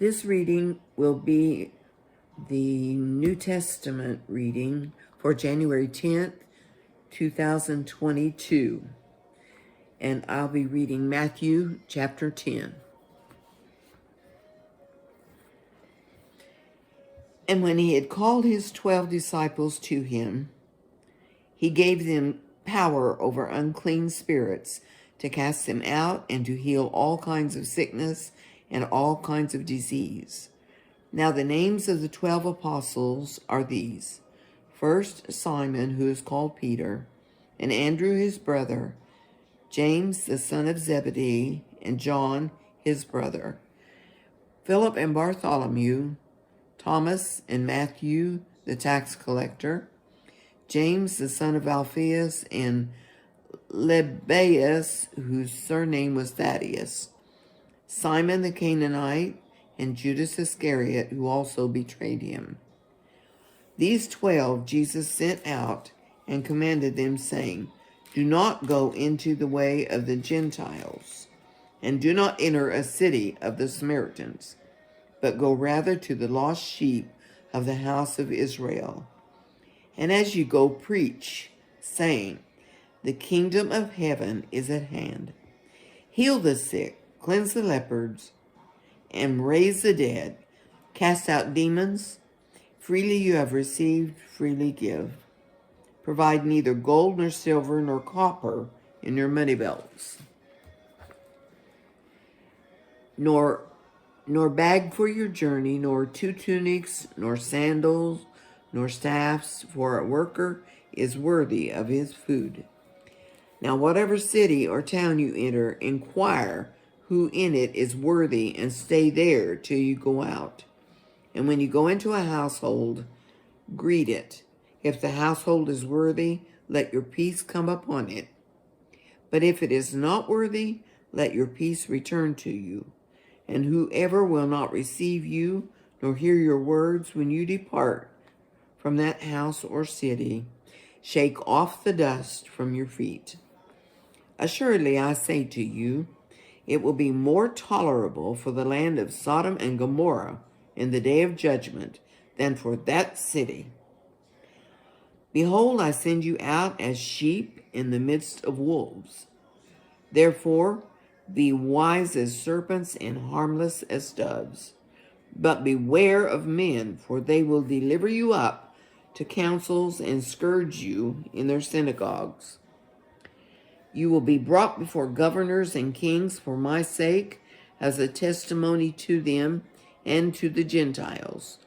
This reading will be the New Testament reading for January 10th, 2022. And I'll be reading Matthew chapter 10. And when he had called his 12 disciples to him, he gave them power over unclean spirits to cast them out and to heal all kinds of sickness and all kinds of disease. Now the names of the 12 apostles are these: first, Simon, who is called Peter, and Andrew his brother, James the son of Zebedee, and John his brother, Philip and Bartholomew, Thomas and Matthew the tax collector, James the son of Alphaeus, and Lebbaeus, whose surname was Thaddeus, Simon the Canaanite, and Judas Iscariot, who also betrayed him. These 12 Jesus sent out and commanded them, saying, "Do not go into the way of the Gentiles, and do not enter a city of the Samaritans, but go rather to the lost sheep of the house of Israel. And as you go, preach, saying, the kingdom of heaven is at hand. Heal the sick, cleanse the lepers, and raise the dead, cast out demons. Freely you have received, freely give. Provide neither gold nor silver nor copper in your money belts, nor bag for your journey, nor 2 tunics, nor sandals, nor staffs, for a worker is worthy of his food. Now whatever city or town you enter, inquire who in it is worthy, and stay there till you go out. And when you go into a household, greet it. If the household is worthy, let your peace come upon it. But if it is not worthy, let your peace return to you. And whoever will not receive you, nor hear your words when you depart from that house or city, shake off the dust from your feet. Assuredly, I say to you, it will be more tolerable for the land of Sodom and Gomorrah in the day of judgment than for that city. Behold, I send you out as sheep in the midst of wolves. Therefore, be wise as serpents and harmless as doves. But beware of men, for they will deliver you up to councils and scourge you in their synagogues. You will be brought before governors and kings for my sake, as a testimony to them and to the Gentiles.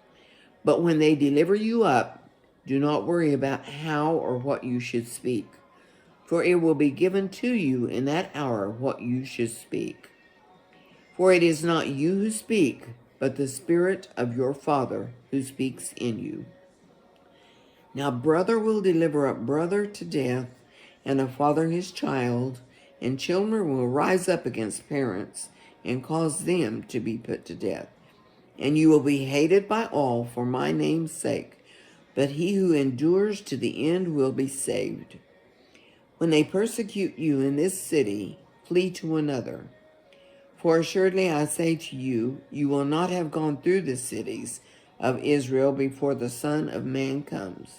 But when they deliver you up, do not worry about how or what you should speak, for it will be given to you in that hour what you should speak. For it is not you who speak, but the Spirit of your Father who speaks in you. Now brother will deliver up brother to death, and a father his child, and children will rise up against parents and cause them to be put to death. And you will be hated by all for my name's sake, but he who endures to the end will be saved. When they persecute you in this city, flee to another. For assuredly I say to you, you will not have gone through the cities of Israel before the Son of Man comes.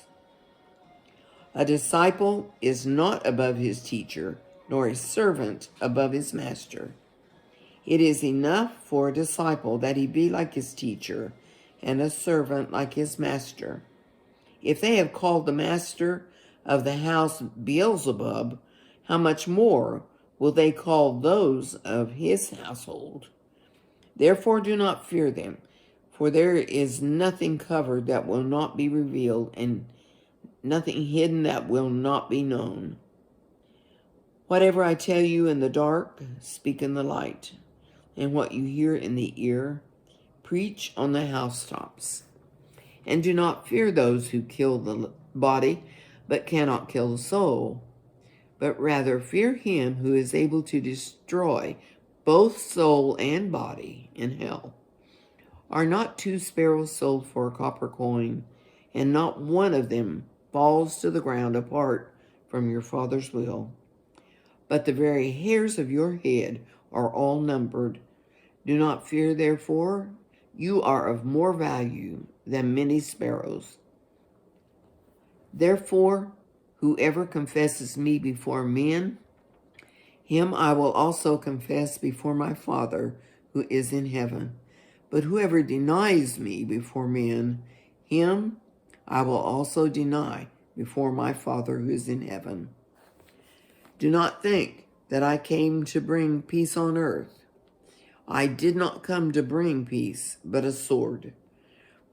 A disciple is not above his teacher, nor a servant above his master. It is enough for a disciple that he be like his teacher, and a servant like his master. If they have called the master of the house Beelzebub, how much more will they call those of his household? Therefore do not fear them, for there is nothing covered that will not be revealed, and nothing hidden that will not be known. Whatever I tell you in the dark, speak in the light, and what you hear in the ear, preach on the housetops. And do not fear those who kill the body, but cannot kill the soul, but rather fear him who is able to destroy both soul and body in hell. Are not 2 sparrows sold for a copper coin, and not one of them falls to the ground apart from your Father's will? But the very hairs of your head are all numbered. Do not fear, therefore, You are of more value than many sparrows. Therefore, whoever confesses me before men, him I will also confess before my Father who is in heaven. But whoever denies me before men, him I will also deny before my Father who is in heaven. Do not think that I came to bring peace on earth. I did not come to bring peace, but a sword.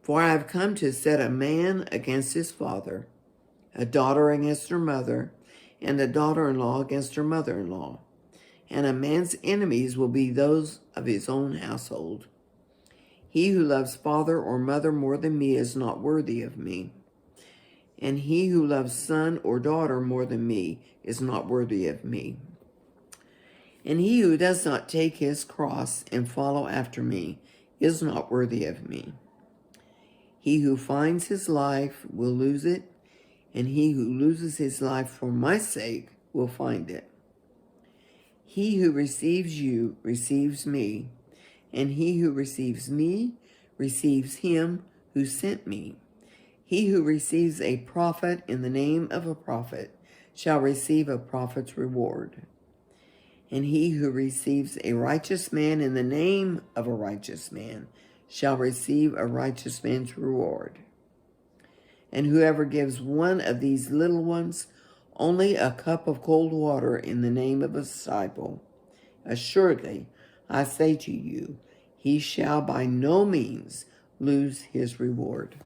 For I have come to set a man against his father, a daughter against her mother, and a daughter-in-law against her mother-in-law. And a man's enemies will be those of his own household. He who loves father or mother more than me is not worthy of me. And he who loves son or daughter more than me is not worthy of me. And he who does not take his cross and follow after me is not worthy of me. He who finds his life will lose it, and he who loses his life for my sake will find it. He who receives you receives me, and he who receives me receives him who sent me. He who receives a prophet in the name of a prophet shall receive a prophet's reward. And he who receives a righteous man in the name of a righteous man shall receive a righteous man's reward. And whoever gives one of these little ones only a cup of cold water in the name of a disciple, assuredly, I say to you, he shall by no means lose his reward.